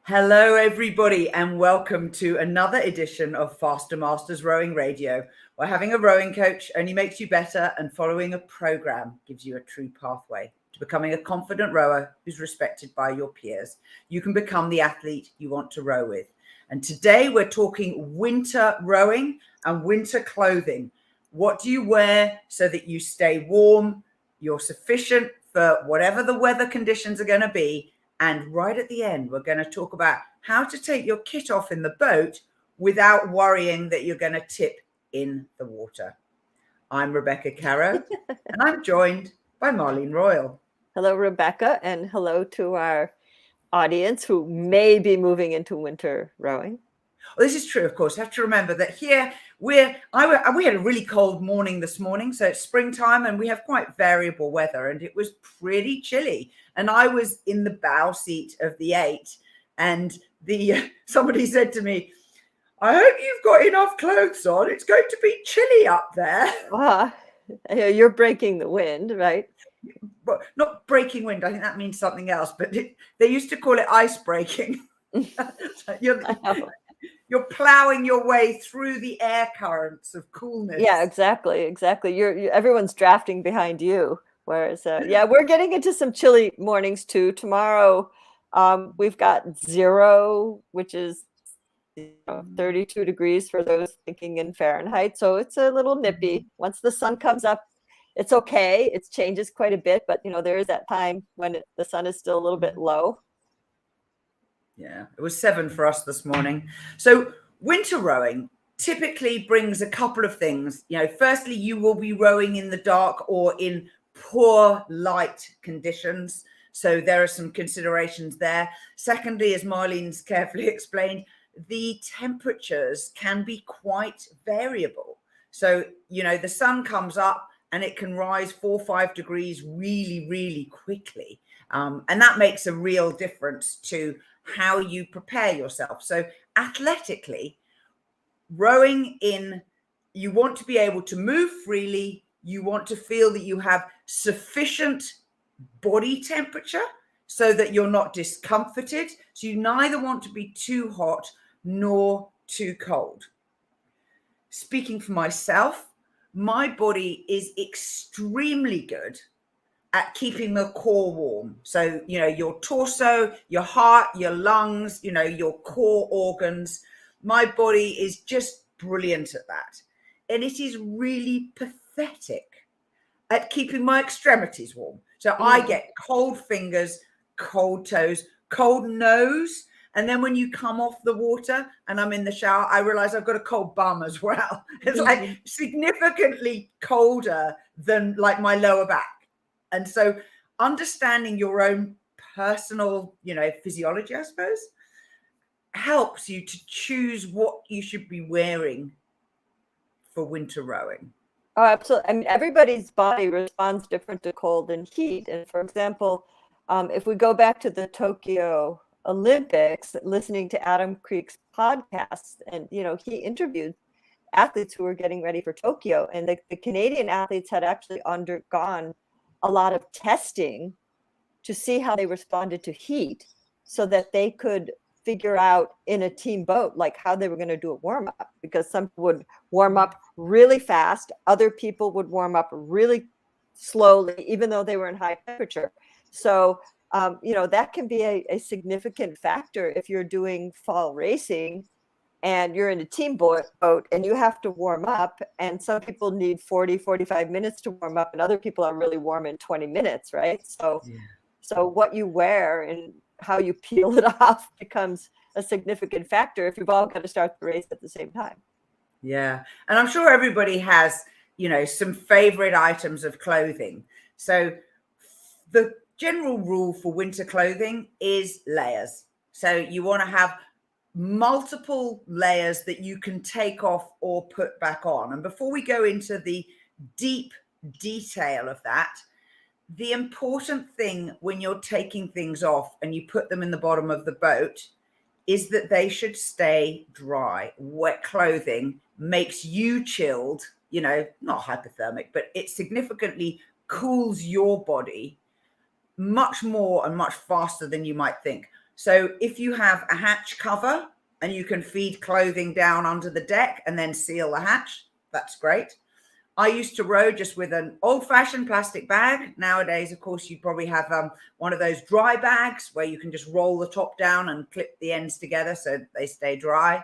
Hello, everybody, and welcome to another edition of Faster Masters Rowing Radio, where having a rowing coach only makes you better and following a program gives you a true pathway to becoming a confident rower who's respected by your peers. You can become the athlete you want to row with. And today we're talking winter rowing and winter clothing. What do you wear so that you stay warm, you're sufficient for whatever the weather conditions are going to be? And right at the end, we're going to talk about how to take your kit off in the boat without worrying that you're going to tip in the water. I'm Rebecca Caro, and I'm joined by Marlene Royal. Hello, Rebecca, and hello to our audience who may be moving into winter rowing. Well, this is true, of course. You have to remember that here we had a really cold morning this morning, so it's springtime and we have quite variable weather, and it was pretty chilly. And I was in the bow seat of the 8, and somebody said to me, "I hope you've got enough clothes on. It's going to be chilly up there." You're breaking the wind, right? Well, not breaking wind. I think that means something else. But they used to call it ice breaking. You're plowing your way through the air currents of coolness. Yeah, exactly. Everyone's drafting behind you. Whereas, we're getting into some chilly mornings too. Tomorrow, we've got 0, which is 32 degrees for those thinking in Fahrenheit. So it's a little nippy. Once the sun comes up, it's okay. It changes quite a bit, but there is that time when the sun is still a little bit low. Yeah, it was 7 for us this morning. So winter rowing typically brings a couple of things. Firstly, you will be rowing in the dark or in poor light conditions. So there are some considerations there. Secondly, as Marlene's carefully explained, the temperatures can be quite variable. So, the sun comes up and it can rise 4 or 5 degrees really, really quickly. And that makes a real difference to how you prepare yourself. So athletically, you want to be able to move freely. You want to feel that you have sufficient body temperature so that you're not discomforted. So you neither want to be too hot nor too cold. Speaking for myself, my body is extremely good at keeping the core warm. So, your torso, your heart, your lungs, your core organs. My body is just brilliant at that. And it is really pathetic at keeping my extremities warm. So I get cold fingers, cold toes, cold nose. And then when you come off the water and I'm in the shower, I realize I've got a cold bum as well. It's like significantly colder than like my lower back. And so understanding your own personal, physiology, I suppose, helps you to choose what you should be wearing for winter rowing. Oh, absolutely. I mean, everybody's body responds different to cold and heat. And for example, if we go back to the Tokyo Olympics, listening to Adam Kreek's podcast, and, he interviewed athletes who were getting ready for Tokyo. And the Canadian athletes had actually undergone a lot of testing to see how they responded to heat so that they could figure out in a team boat, like how they were going to do a warm up, because some would warm up really fast. Other people would warm up really slowly, even though they were in high temperature. So, that can be a significant factor if you're doing fall racing and you're in a team boat and you have to warm up, and some people need 40, 45 minutes to warm up and other people are really warm in 20 minutes, right? So what you wear and how you peel it off becomes a significant factor if you've all got to start the race at the same time. Yeah. And I'm sure everybody has, some favorite items of clothing. So the general rule for winter clothing is layers. So you want to have multiple layers that you can take off or put back on. And before we go into the deep detail of that, the important thing when you're taking things off and you put them in the bottom of the boat is that they should stay dry. Wet clothing makes you chilled, not hypothermic, but it significantly cools your body much more and much faster than you might think. So if you have a hatch cover and you can feed clothing down under the deck and then seal the hatch, that's great. I used to row just with an old-fashioned plastic bag. Nowadays, of course, you probably have one of those dry bags where you can just roll the top down and clip the ends together so they stay dry.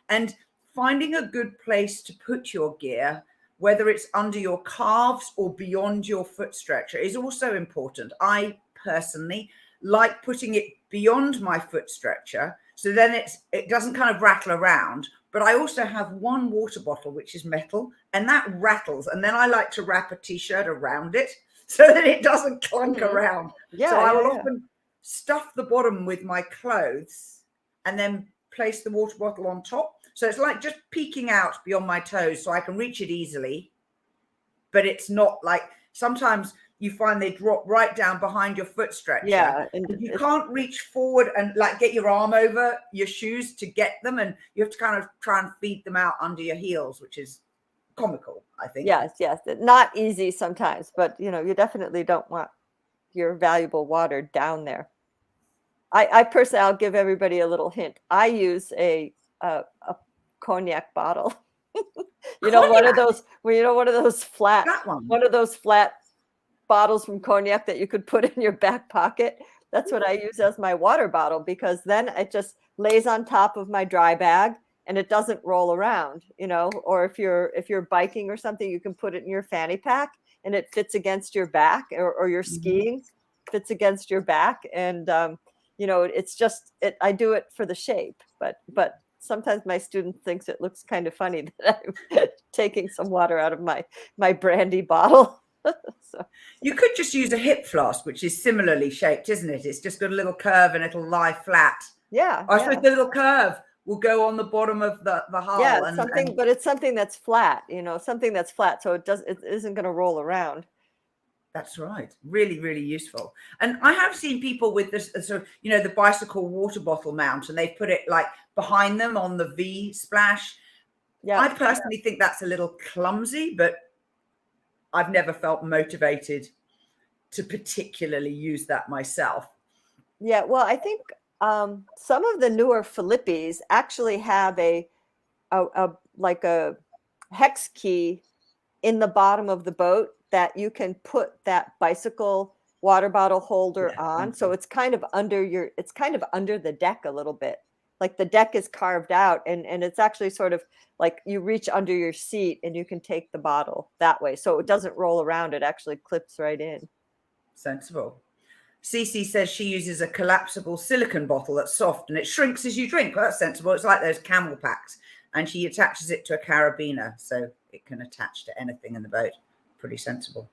And finding a good place to put your gear, whether it's under your calves or beyond your foot stretcher, is also important. I personally like putting it beyond my foot stretcher, so then it doesn't kind of rattle around. But I also have one water bottle, which is metal, and that rattles. And then I like to wrap a t-shirt around it so that it doesn't clunk around. So I will often stuff the bottom with my clothes and then place the water bottle on top. So it's like just peeking out beyond my toes so I can reach it easily. But it's not like, sometimes you find they drop right down behind your foot stretcher. Yeah. And you can't reach forward and like get your arm over your shoes to get them. And you have to kind of try and feed them out under your heels, which is comical, I think. Yes. Not easy sometimes, but you definitely don't want your valuable water down there. I personally, I'll give everybody a little hint. I use a cognac bottle. One of those flat, one of those flat bottles from cognac that you could put in your back pocket. That's what I use as my water bottle, because then it just lays on top of my dry bag and it doesn't roll around, or if you're biking or something, you can put it in your fanny pack and it fits against your back, or you're skiing, fits against your back. And, it's just, I do it for the shape, but sometimes my student thinks it looks kind of funny that I'm taking some water out of my brandy bottle. So. You could just use a hip flask, which is similarly shaped, isn't it? It's just got a little curve and it'll lie flat. Yeah. I suppose the little curve will go on the bottom of the hull. Yeah, but it's something that's flat, something that's flat, so it isn't going to roll around. That's right. Really, really useful. And I have seen people with this sort of, the bicycle water bottle mount, and they've put it like behind them on the V splash. Yeah. I personally think that's a little clumsy, but I've never felt motivated to particularly use that myself. Yeah, well, I think some of the newer Philippines actually have a hex key in the bottom of the boat that you can put that bicycle water bottle holder on. So it's kind of under the deck a little bit. Like the deck is carved out and it's actually sort of like you reach under your seat and you can take the bottle that way. So it doesn't roll around. It actually clips right in. Sensible. Cece says she uses a collapsible silicone bottle that's soft and it shrinks as you drink. Well, that's sensible. It's like those camel packs. And she attaches it to a carabiner so it can attach to anything in the boat. Pretty sensible.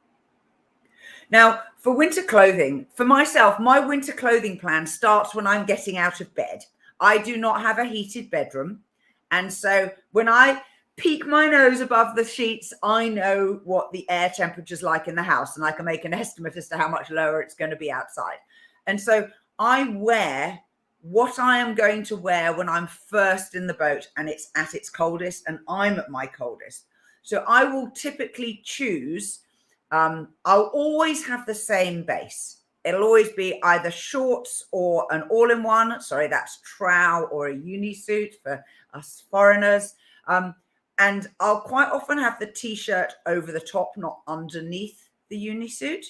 Now, for winter clothing, for myself, my winter clothing plan starts when I'm getting out of bed. I do not have a heated bedroom. And so when I peek my nose above the sheets, I know what the air temperature is like in the house, and I can make an estimate as to how much lower it's going to be outside. And so I wear what I am going to wear when I'm first in the boat and it's at its coldest and I'm at my coldest. So I will typically choose, I'll always have the same base. It'll always be either shorts or an all-in-one. Sorry, that's trow or a unisuit for us foreigners. And I'll quite often have the t-shirt over the top, not underneath the unisuit.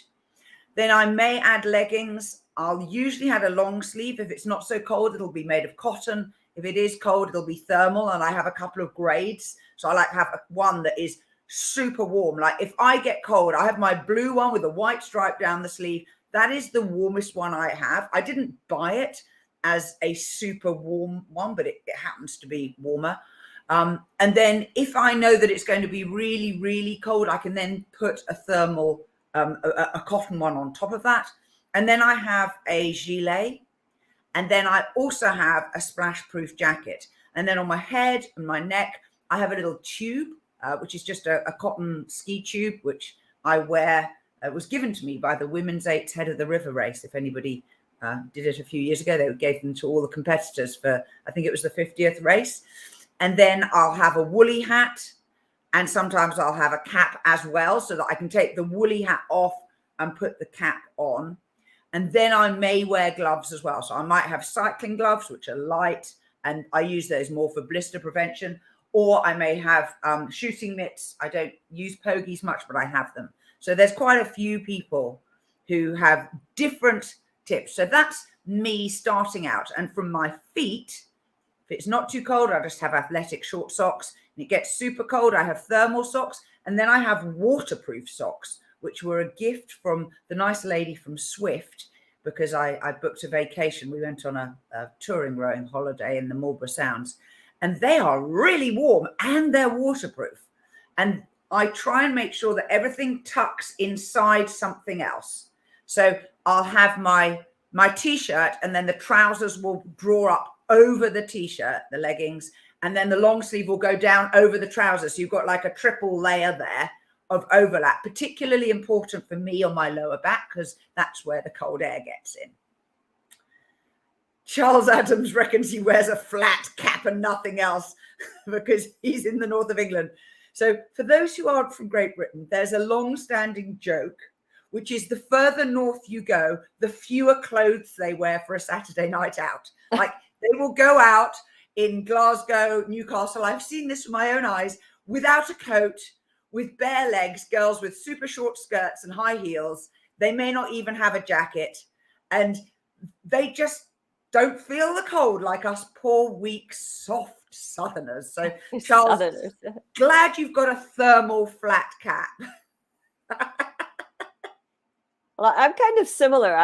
Then I may add leggings. I'll usually add a long sleeve. If it's not so cold, it'll be made of cotton. If it is cold, it'll be thermal. And I have a couple of grades. So I like to have one that is super warm. Like if I get cold, I have my blue one with a white stripe down the sleeve. That is the warmest one I have. I didn't buy it as a super warm one, but it happens to be warmer. And then if I know that it's going to be really, really cold, I can then put a thermal, a cotton one on top of that. And then I have a gilet. And then I also have a splash-proof jacket. And then on my head and my neck, I have a little tube, which is just a cotton ski tube, which I wear. It was given to me by the Women's 8 Head of the River race. If anybody did it a few years ago, they gave them to all the competitors for, I think it was the 50th race. And then I'll have a woolly hat. And sometimes I'll have a cap as well so that I can take the woolly hat off and put the cap on. And then I may wear gloves as well. So I might have cycling gloves, which are light, and I use those more for blister prevention. Or I may have shooting mitts. I don't use pogies much, but I have them. So there's quite a few people who have different tips. So that's me starting out. And from my feet, if it's not too cold, I just have athletic short socks. And it gets super cold, I have thermal socks. And then I have waterproof socks, which were a gift from the nice lady from Swift, because I booked a vacation. We went on a touring rowing holiday in the Marlborough Sounds, and they are really warm and they're waterproof. And I try and make sure that everything tucks inside something else. So I'll have my t-shirt, and then the trousers will draw up over the t-shirt, the leggings, and then the long sleeve will go down over the trousers. So you've got like a triple layer there of overlap, particularly important for me on my lower back, because that's where the cold air gets in. Charles Adams reckons he wears a flat cap and nothing else because he's in the north of England. So for those who aren't from Great Britain, there's a long-standing joke, which is the further north you go, the fewer clothes they wear for a Saturday night out. Like they will go out in Glasgow, Newcastle. I've seen this with my own eyes, without a coat, with bare legs, girls with super short skirts and high heels. They may not even have a jacket, and they just don't feel the cold like us poor, weak, soft Southerners. So, Charles, Southerners. Glad you've got a thermal flat cap. Well, I'm kind of similar.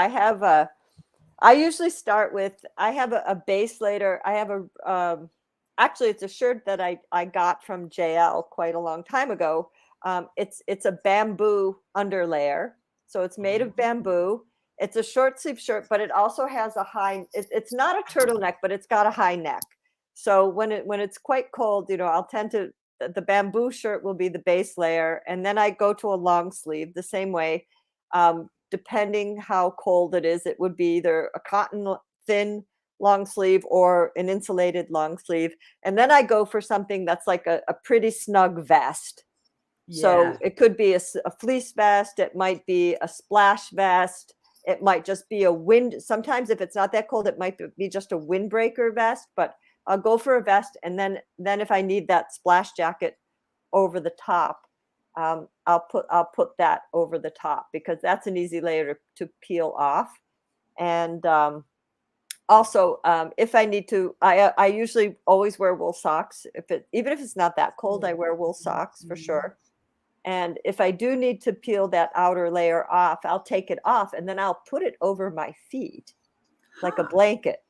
I usually start with, I have a base layer. I have actually, it's a shirt that I got from JL quite a long time ago. It's a bamboo underlayer. So it's made of bamboo. It's a short sleeve shirt, but it also has a high, it's not a turtleneck, but it's got a high neck. So when it's quite cold, I'll tend to, the bamboo shirt will be the base layer. And then I go to a long sleeve the same way. Depending how cold it is, it would be either a cotton thin long sleeve or an insulated long sleeve. And then I go for something that's like a pretty snug vest. Yeah. So it could be a fleece vest. It might be a splash vest. It might just be a wind. Sometimes if it's not that cold, it might be just a windbreaker vest, but I'll go for a vest. And then if I need that splash jacket over the top, I'll put that over the top, because that's an easy layer to peel off. And also, if I need to, I usually always wear wool socks. Even if it's not that cold, I wear wool socks for sure. And if I do need to peel that outer layer off, I'll take it off and then I'll put it over my feet like a blanket.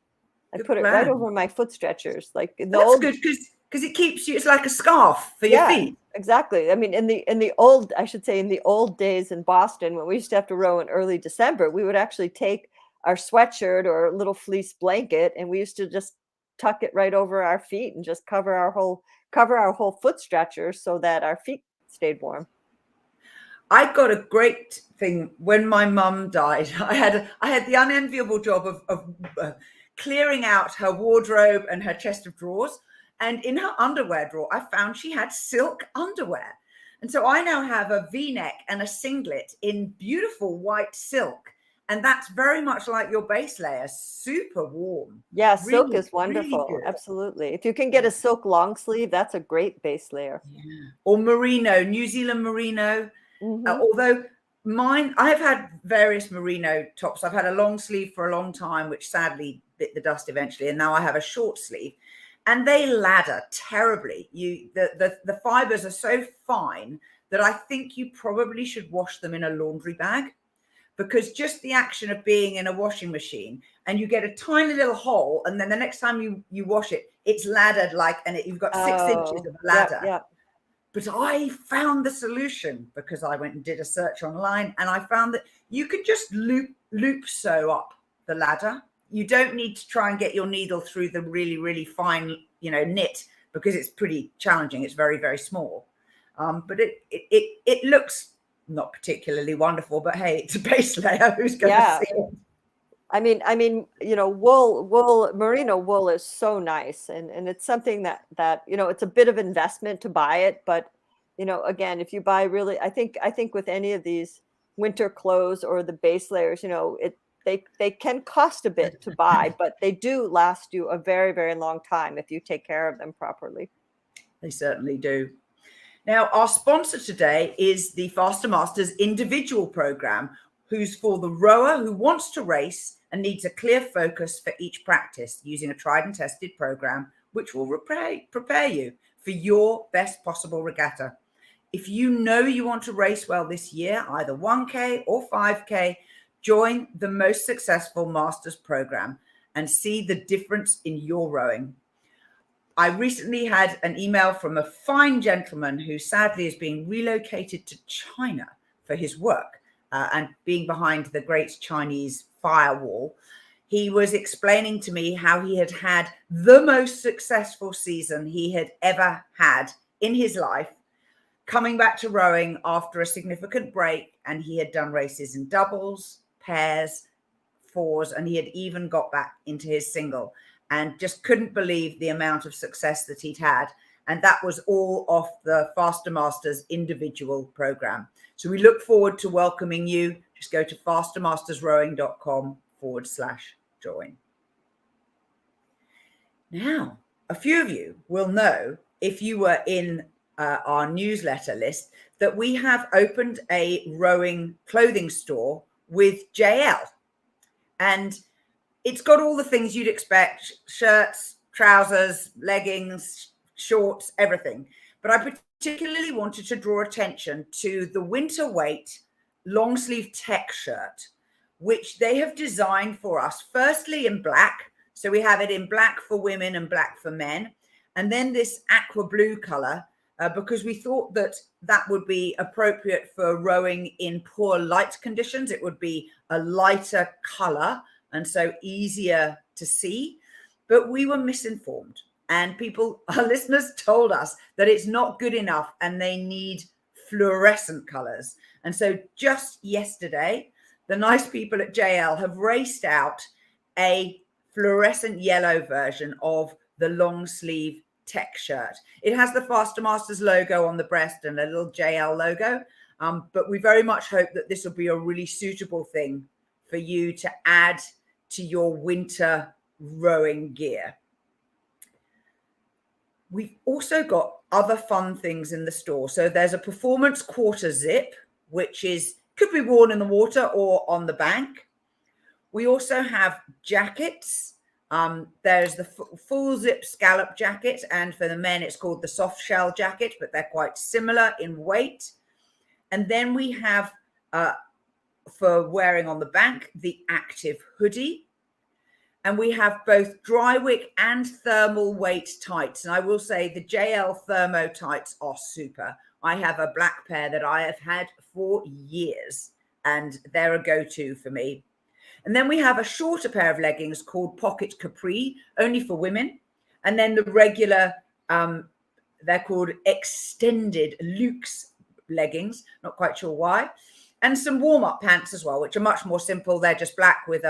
I put it right over my foot stretchers. Like that's good because it keeps you. It's like a scarf for your feet. Exactly. I mean, in the old days in Boston, when we used to have to row in early December, we would actually take our sweatshirt or a little fleece blanket, and we used to just tuck it right over our feet and just cover our whole foot stretchers so that our feet stayed warm. I got a great thing when my mum died. I had the unenviable job of clearing out her wardrobe and her chest of drawers. And in her underwear drawer, I found she had silk underwear. And so I now have a V-neck and a singlet in beautiful white silk. And that's very much like your base layer, super warm. Yeah, silk is wonderful. Really absolutely. If you can get a silk long sleeve, that's a great base layer. Yeah. Or merino, New Zealand merino. Mm-hmm. Although I've had various merino tops. I've had a long sleeve for a long time, which sadly bit the dust eventually. And now I have a short sleeve. And they ladder terribly. The fibers are so fine that I think you probably should wash them in a laundry bag, because just the action of being in a washing machine and you get a tiny little hole, and then the next time you wash it, it's laddered you've got 6 inches of ladder. Yep. But I found the solution because I went and did a search online, and I found that you could just loop sew up the ladder. You don't need to try and get your needle through the really, really fine, knit, because it's pretty challenging. It's very, very small. But it looks not particularly wonderful, but hey, it's a base layer. Who's going to see it? I mean, wool, merino wool is so nice. And it's something that, it's a bit of investment to buy it. But, again, if you buy really, I think with any of these winter clothes or the base layers, they can cost a bit to buy, but they do last you a very, very long time if you take care of them properly. They certainly do. Now, our sponsor today is the Faster Masters individual program, who's for the rower who wants to race and needs a clear focus for each practice, using a tried and tested program which will prepare you for your best possible regatta. If you know you want to race well this year, either 1K or 5K, join the most successful Masters program and see the difference in your rowing. I recently had an email from a fine gentleman who sadly is being relocated to China for his work and being behind the great Chinese firewall. He was explaining to me how he had had the most successful season he had ever had in his life, coming back to rowing after a significant break. And he had done races in doubles, pairs, fours, and he had even got back into his single, and just couldn't believe the amount of success that he'd had. And that was all off the Faster Masters individual program. So we look forward to welcoming you. Just go to fastermastersrowing.com/join. Now, a few of you will know, if you were in our newsletter list, that we have opened a rowing clothing store with JL. And it's got all the things you'd expect: shirts, trousers, leggings, shorts, everything. But I particularly wanted to draw attention to the winter weight long sleeve tech shirt, which they have designed for us, firstly in black. So we have it in black for women and black for men. And then this aqua blue color, because we thought that that would be appropriate for rowing in poor light conditions. It would be a lighter color and so easier to see. But we were misinformed, and our listeners told us that it's not good enough and they need fluorescent colors. And so just yesterday, the nice people at JL have raced out a fluorescent yellow version of the long sleeve tech shirt. It has the Faster Masters logo on the breast and a little JL logo. But we very much hope that this will be a really suitable thing for you to add to your winter rowing gear. We've also got other fun things in the store. So there's a performance quarter zip, which could be worn in the water or on the bank. We also have jackets. There's the full zip scallop jacket, and for the men it's called the soft shell jacket, but they're quite similar in weight. And then we have for wearing on the bank, the active hoodie. And we have both dry wick and thermal weight tights. And I will say the JL thermo tights are super. I have a black pair that I have had for years, and they're a go-to for me. And then we have a shorter pair of leggings called Pocket Capri, only for women. And then the regular, they're called extended luxe leggings, not quite sure why. And some warm-up pants as well, which are much more simple. They're just black with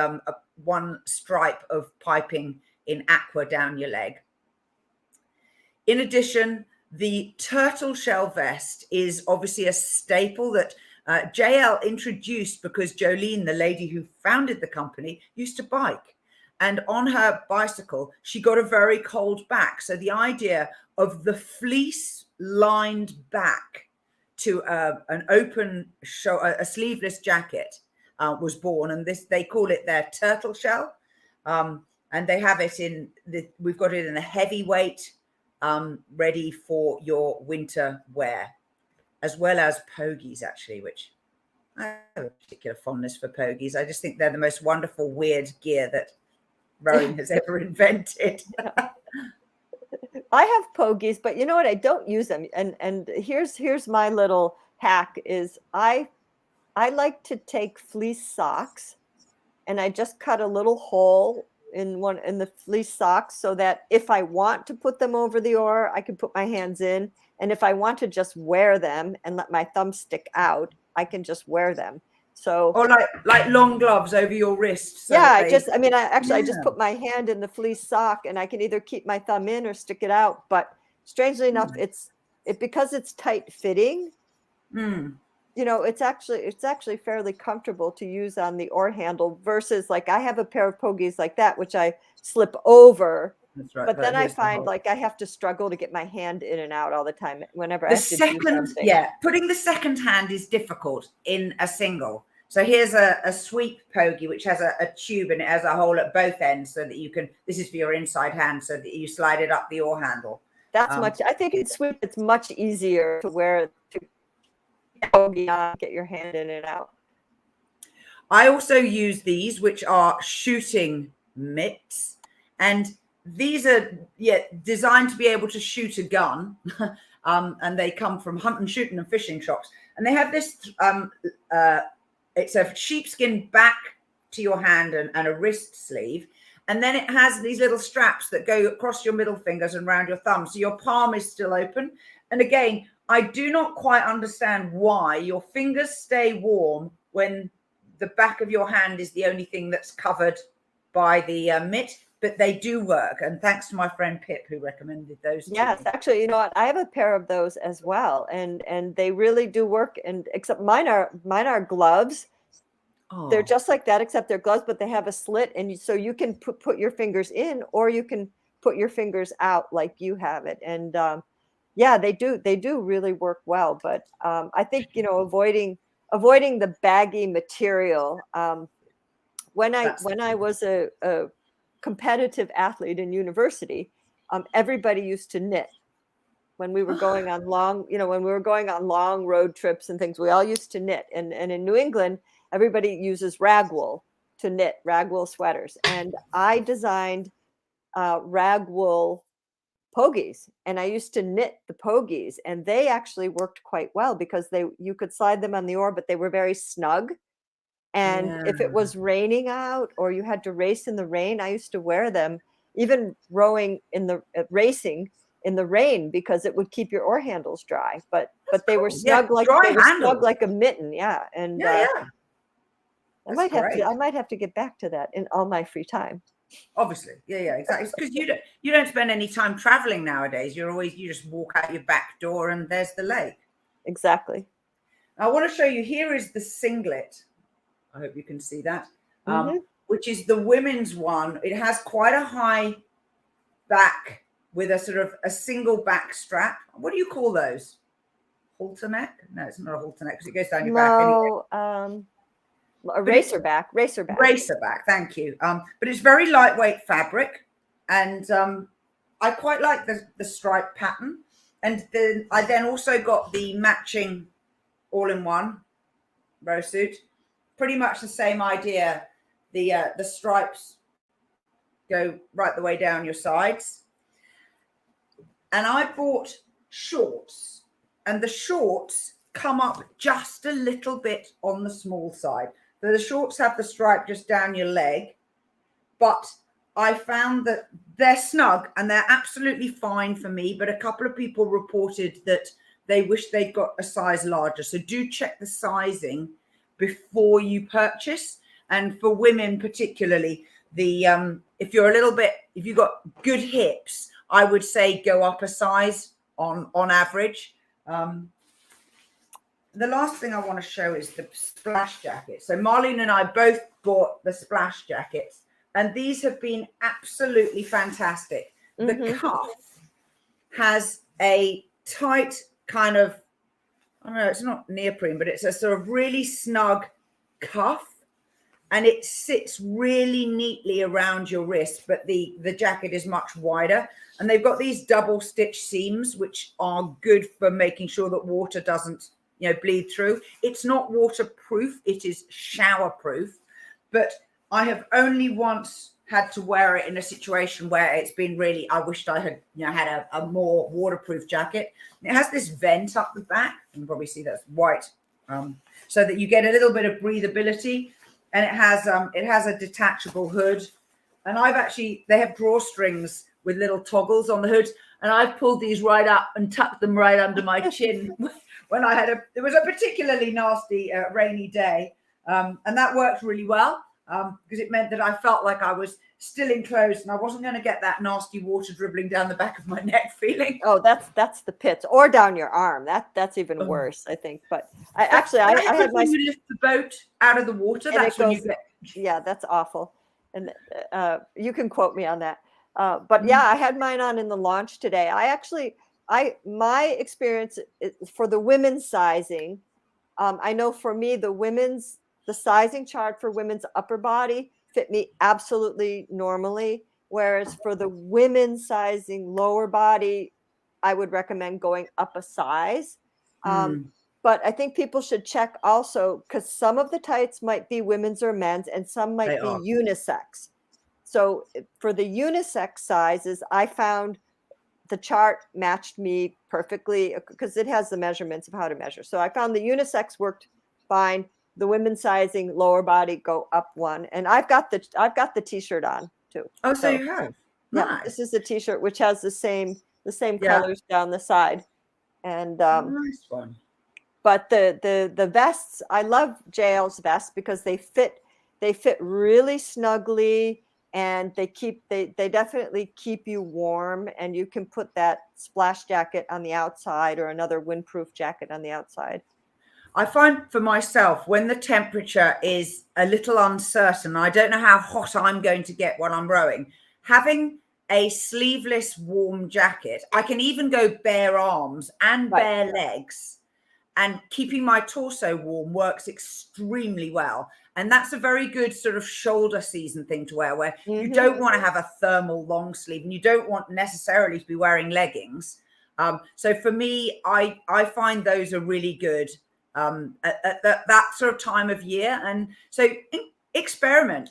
one stripe of piping in aqua down your leg. In addition, the turtle shell vest is obviously a staple that JL introduced because Jolene, the lady who founded the company, used to bike. And on her bicycle, she got a very cold back. So the idea of the fleece lined back to an open show, a sleeveless jacket was born. And they call it their turtle shell. And they have it we've got it in a heavyweight, ready for your winter wear, as well as pogies, actually, which I have a particular fondness for pogies. I just think they're the most wonderful, weird gear that rowing has ever invented. I have pogies, but you know what? I don't use them. And here's my little hack is I like to take fleece socks, and I just cut a little hole in the fleece socks so that if I want to put them over the oar, I can put my hands in. And if I want to just wear them and let my thumb stick out, I can just wear them. So, or like long gloves over your wrists. So yeah, I just Yeah. put my hand in the fleece sock, and I can either keep my thumb in or stick it out. But strangely enough, because it's tight fitting, you know, it's actually fairly comfortable to use on the oar handle versus like I have a pair of Pogies like that, which I slip over. That's right. But then I Here's the find hole. like I have to struggle to get my hand in and out all the time whenever I The have to do second, something. yeah, putting the second hand is difficult in a single. So here's a sweep Pogie, which has a tube and it has a hole at both ends so that you can, this is for your inside hand, so that you slide it up the oar handle. That's I think in sweep, it's much easier to wear, to Pogie on, get your hand in and out. I also use these, which are shooting mitts. And these are designed to be able to shoot a gun. And they come from hunt and shooting and fishing shops. And they have this, it's a sheepskin back to your hand and a wrist sleeve. And then it has these little straps that go across your middle fingers and around your thumb. So your palm is still open. And again, I do not quite understand why your fingers stay warm when the back of your hand is the only thing that's covered by the mitt, but they do work. And thanks to my friend Pip, who recommended those. Yes, actually, you know what? I have a pair of those as well. And they really do work. And except mine are gloves. Oh. They're just like that, except they're gloves, but they have a slit, and so you can put your fingers in, or you can put your fingers out like you have it. And yeah, they do really work well. But I think, you know, avoiding the baggy material. When I was a competitive athlete in university, everybody used to knit. When we were going on long road trips and things, we all used to knit. And in New England, everybody uses rag wool to knit, rag wool sweaters. And I designed rag wool Pogies, and I used to knit the Pogies, and they actually worked quite well because you could slide them on the oar, but they were very snug. And if it was raining out or you had to race in the rain, I used to wear them, even racing in the rain, because it would keep your oar handles dry. But they were snug, snug like a mitten. Yeah. And I might have to get back to that in all my free time. Obviously. Yeah, exactly. Because you don't spend any time traveling nowadays. You just walk out your back door and there's the lake. Exactly. I want to show you, here is the singlet. I hope you can see that, which is the women's one. It has quite a high back with a sort of a single back strap. What do you call those? Halter neck? No, it's not a halter neck because it goes down your back. Anyway. A racer back. Racer back, thank you. But it's very lightweight fabric, and I quite like the stripe pattern. And then I also got the matching all-in-one row suit. Pretty much the same idea. The stripes go right the way down your sides. And I bought shorts, and the shorts come up just a little bit on the small side. So the shorts have the stripe just down your leg, but I found that they're snug and they're absolutely fine for me. But a couple of people reported that they wish they'd got a size larger. So do check the sizing before you purchase. And for women particularly, if you've got good hips, I would say go up a size on average. The last thing I want to show is the splash jacket. So Marlene and I both bought the splash jackets, and these have been absolutely fantastic. The cuff has a tight kind of, I don't know, it's not neoprene, but it's a sort of really snug cuff, and it sits really neatly around your wrist, but the jacket is much wider. And they've got these double stitch seams, which are good for making sure that water doesn't bleed through. It's not waterproof, it is showerproof, but I have only once had to wear it in a situation where it's been really, I wished I had had a more waterproof jacket. It has this vent up the back, you can probably see that's white, so that you get a little bit of breathability. And it has a detachable hood, and they have drawstrings with little toggles on the hood, and I've pulled these right up and tucked them right under my chin when it was a particularly nasty rainy day, and that worked really well. because it meant that I felt like I was still enclosed and I wasn't going to get that nasty water dribbling down the back of my neck feeling. Oh, that's the pits, or down your arm. That's even worse, I think. But I had when you lift the boat out of the water. That's when you get. Yeah, that's awful. And you can quote me on that. But yeah, I had mine on in the launch today. My experience for the women's sizing, I know for me, the sizing chart for women's upper body fit me absolutely normally. Whereas for the women's sizing lower body, I would recommend going up a size. But I think people should check also, because some of the tights might be women's or men's, and some might be unisex. So for the unisex sizes, I found the chart matched me perfectly because it has the measurements of how to measure. So I found the unisex worked fine. The women's sizing lower body go up one, and I've got the t-shirt on too. Oh, so you have? Yeah, nice. This is the t-shirt which has the same colors down the side, and nice one. But the vests, I love JL's vests because they fit really snugly, and they definitely keep you warm, and you can put that splash jacket on the outside or another windproof jacket on the outside. I find for myself, when the temperature is a little uncertain, I don't know how hot I'm going to get when I'm rowing, having a sleeveless warm jacket, I can even go bare arms and bare legs, and keeping my torso warm works extremely well. And that's a very good sort of shoulder season thing to wear, where you don't want to have a thermal long sleeve and you don't want necessarily to be wearing leggings. So for me, I find those are really good at that sort of time of year. And so experiment,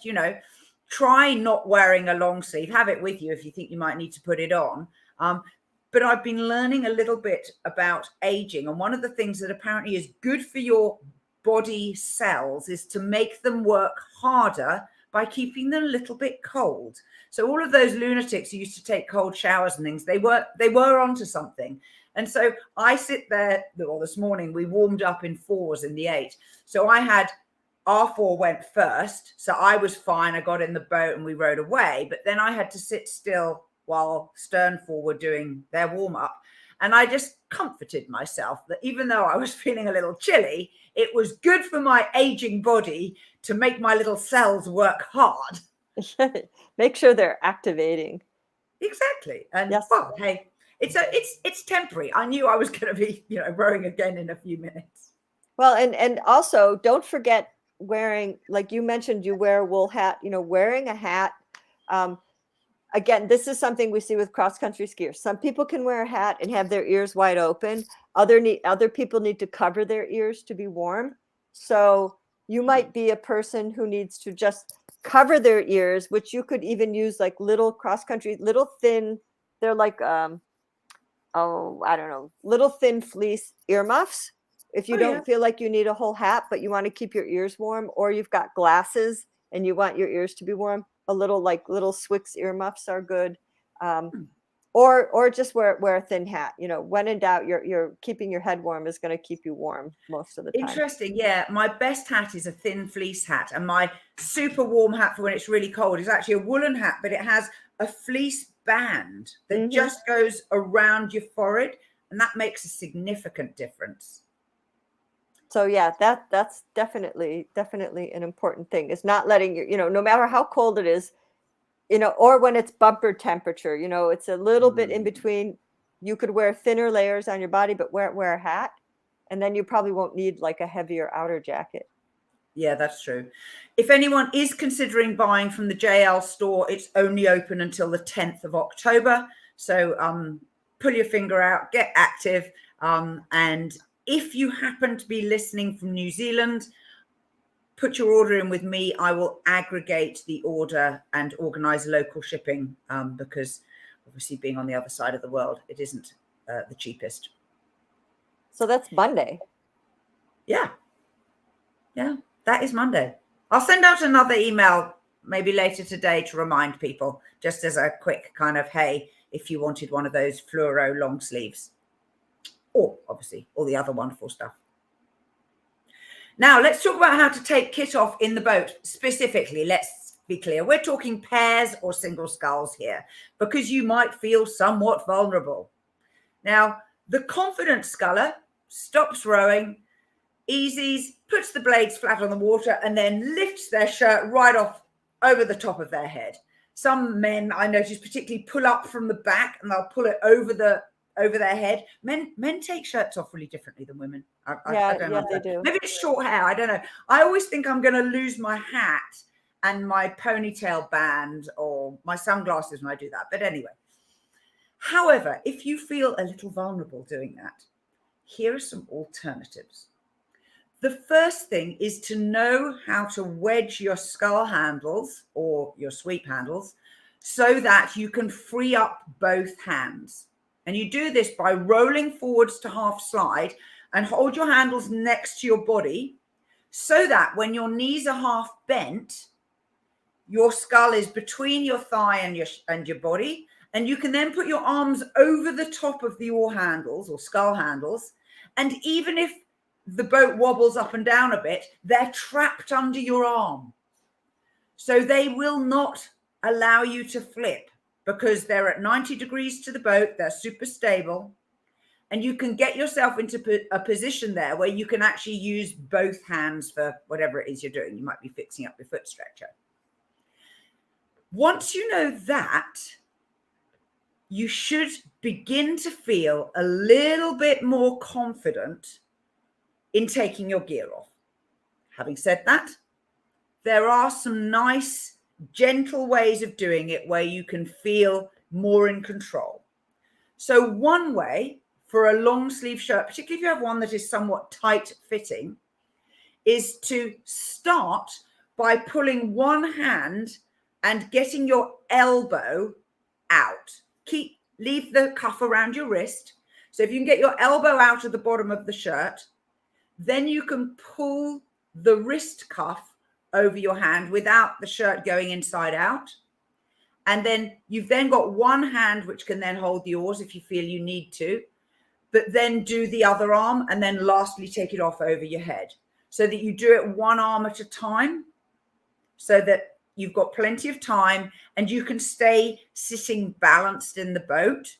try not wearing a long sleeve, have it with you if you think you might need to put it on. But I've been learning a little bit about aging. And one of the things that apparently is good for your body cells is to make them work harder by keeping them a little bit cold. So all of those lunatics who used to take cold showers and things, they were onto something. And so I sit there, well, this morning we warmed up in 4s in the 8. So I had R4 went first. So I was fine. I got in the boat and we rowed away. But then I had to sit still while stern 4 were doing their warm up. And I just comforted myself that even though I was feeling a little chilly, it was good for my aging body to make my little cells work hard. Make sure they're activating. Exactly. And well, hey, it's temporary. I knew I was going to be, rowing again in a few minutes. Well, and also don't forget wearing, like you mentioned, you wear a wool hat, wearing a hat. Again, this is something we see with cross-country skiers. Some people can wear a hat and have their ears wide open. Other people need to cover their ears to be warm. So you might be a person who needs to just cover their ears, which you could even use like little cross-country, little thin, they're like, I don't know, little thin fleece earmuffs. If you don't feel like you need a whole hat, but you want to keep your ears warm, or you've got glasses and you want your ears to be warm, a little Swix earmuffs are good. Or just wear a thin hat. When in doubt, you're keeping your head warm is going to keep you warm most of the time. Interesting. Yeah. My best hat is a thin fleece hat, and my super warm hat for when it's really cold is actually a woolen hat, but it has a fleece band that just goes around your forehead, and that makes a significant difference. So yeah, that's definitely an important thing, is not letting your, no matter how cold it is, or when it's bumper temperature, it's a little bit in between. You could wear thinner layers on your body, but wear a hat, and then you probably won't need like a heavier outer jacket. Yeah, that's true. If anyone is considering buying from the JL store, it's only open until the 10th of October. So pull your finger out, get active, and if you happen to be listening from New Zealand, put your order in with me. I will aggregate the order and organize local shipping, because obviously being on the other side of the world, it isn't the cheapest. So that's Monday. Yeah, that is Monday. I'll send out another email maybe later today to remind people, just as a quick kind of, hey, if you wanted one of those fluoro long sleeves. Or obviously all the other wonderful stuff. Now, let's talk about how to take kit off in the boat specifically. Let's be clear. We're talking pairs or single sculls here because you might feel somewhat vulnerable. Now, the confident sculler stops rowing, eases, puts the blades flat on the water, and then lifts their shirt right off over the top of their head. Some men, I notice, particularly pull up from the back and they'll pull it over their head. Men take shirts off really differently than women. I don't know. They do. Maybe it's short hair. I don't know. I always think I'm going to lose my hat and my ponytail band or my sunglasses when I do that. But anyway, however, if you feel a little vulnerable doing that, here are some alternatives. The first thing is to know how to wedge your scull handles or your sweep handles so that you can free up both hands. And you do this by rolling forwards to half slide and hold your handles next to your body so that when your knees are half bent, your scull is between your thigh and your body. And you can then put your arms over the top of the oar handles or scull handles. And even if the boat wobbles up and down a bit, they're trapped under your arm. So they will not allow you to flip because they're at 90 degrees to the boat. They're super stable. And you can get yourself into a position there where you can actually use both hands for whatever it is you're doing. You might be fixing up your foot stretcher. Once you know that, you should begin to feel a little bit more confident in taking your gear off. Having said that, there are some nice, gentle ways of doing it where you can feel more in control. So one way for a long sleeve shirt, particularly if you have one that is somewhat tight fitting, is to start by pulling one hand and getting your elbow out. Leave the cuff around your wrist. So if you can get your elbow out of the bottom of the shirt, then you can pull the wrist cuff over your hand without the shirt going inside out. And then you've then got one hand which can then hold the oars if you feel you need to, but then do the other arm and then lastly take it off over your head so that you do it one arm at a time so that you've got plenty of time and you can stay sitting balanced in the boat.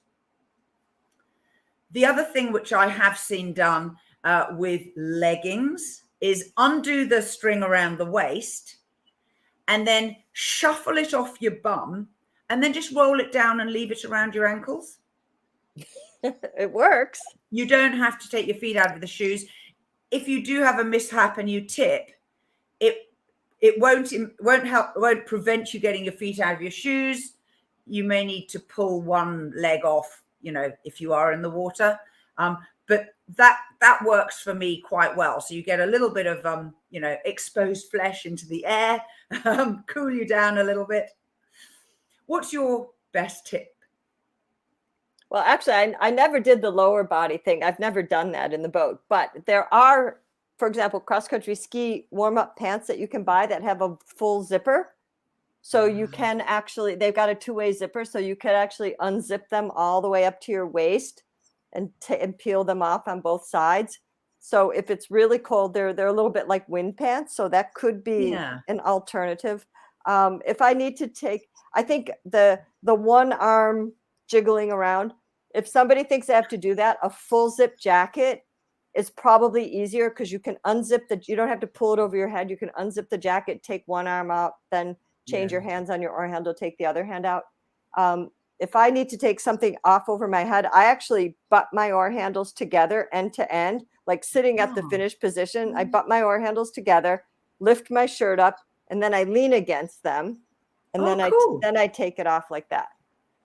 The other thing which I have seen done with leggings is undo the string around the waist and then shuffle it off your bum and then just roll it down and leave it around your ankles. It works. You don't have to take your feet out of the shoes. If you do have a mishap and you tip, it won't prevent you getting your feet out of your shoes. You may need to pull one leg off, if you are in the water. But that works for me quite well. So you get a little bit of, exposed flesh into the air, cool you down a little bit. What's your best tip? Well, actually, I never did the lower body thing. I've never done that in the boat. But there are, for example, cross-country ski warm-up pants that you can buy that have a full zipper. So you can actually, they've got a two-way zipper, so you could actually unzip them all the way up to your waist and peel them off on both sides. So if it's really cold, they're a little bit like wind pants. So that could be an alternative. If I need to take, I think the one arm jiggling around, if somebody thinks they have to do that, a full zip jacket is probably easier because you can unzip you don't have to pull it over your head. You can unzip the jacket, take one arm out, then change your hands on your oar handle, take the other hand out. If I need to take something off over my head, I actually butt my oar handles together end to end, like sitting at the finished position. I butt my oar handles together, lift my shirt up, and then I lean against them. And then I take it off like that.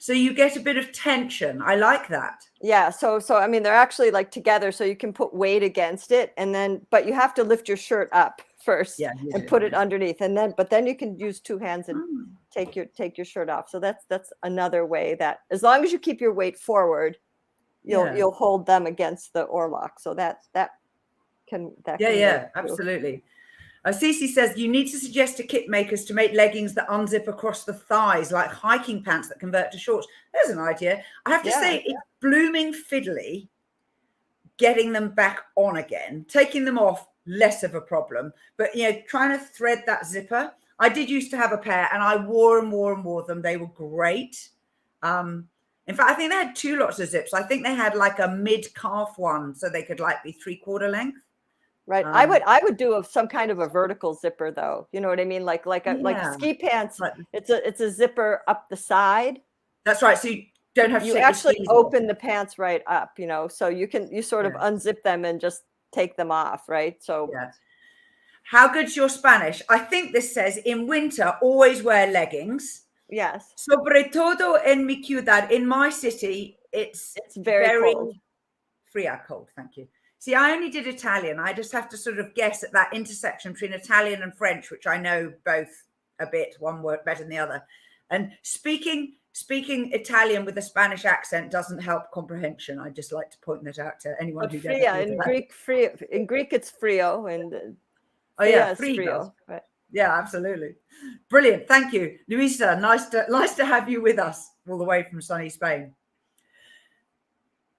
So you get a bit of tension. I like that. Yeah. So I mean, they're actually like together, so you can put weight against it, but you have to lift your shirt up first and put it underneath, but then you can use two hands and take your shirt off. So that's another way that, as long as you keep your weight forward, you'll hold them against the oar lock. So that can absolutely. Cece says you need to suggest to kit makers to make leggings that unzip across the thighs, like hiking pants that convert to shorts. There's an idea. I have to say, it's blooming fiddly getting them back on again, taking them off, less of a problem. But, trying to thread that zipper, I did used to have a pair and I wore them. They were great. In fact, I think they had 2 lots of zips. I think they had like a mid-calf one, so they could like be 3/4 length. Right. I would do some kind of a vertical zipper though. You know what I mean? Like ski pants. Right. It's a zipper up the side. That's right. So you don't have to take actually your skis open off. the pants right up, so you sort of unzip them and just take them off, right? So How good's your Spanish? I think this says in winter, always wear leggings. Yes. Sobre todo en mi ciudad, in my city, it's very cold. Cold. Thank you. See, I only did Italian. I just have to sort of guess at that intersection between Italian and French, which I know both a bit, one word better than the other. And speaking Italian with a Spanish accent doesn't help comprehension. I just like to point that out to anyone who doesn't. In Greek, it's frio, and frio. Right. Yeah, absolutely. Brilliant. Thank you, Luisa. Nice to have you with us all the way from sunny Spain.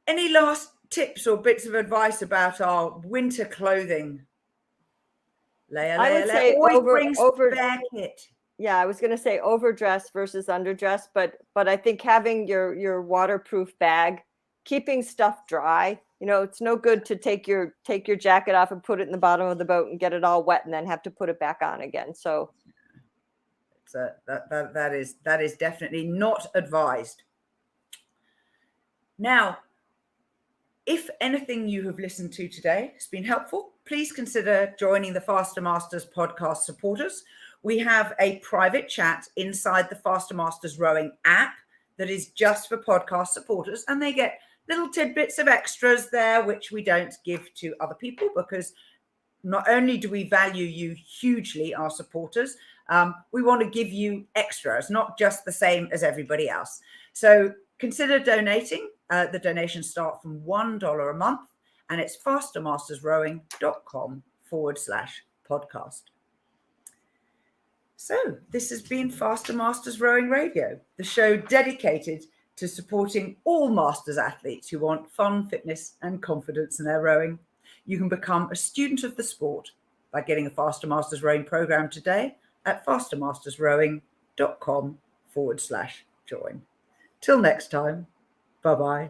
Any last tips or bits of advice about our winter clothing? I would say spare kit. Yeah, I was going to say overdress versus underdress, but I think having your waterproof bag, keeping stuff dry. It's no good to take your jacket off and put it in the bottom of the boat and get it all wet and then have to put it back on again. So that is definitely not advised. Now, if anything you have listened to today has been helpful, please consider joining the Faster Masters podcast supporters. We have a private chat inside the Faster Masters Rowing app that is just for podcast supporters, and they get little tidbits of extras there, which we don't give to other people, because not only do we value you hugely, our supporters, we want to give you extras, not just the same as everybody else. So consider donating. The donations start from $1 a month, and it's fastermastersrowing.com/podcast. So this has been Faster Masters Rowing Radio, the show dedicated to supporting all masters athletes who want fun, fitness, and confidence in their rowing. You can become a student of the sport by getting a Faster Masters Rowing program today at fastermastersrowing.com/join. Till next time, bye-bye.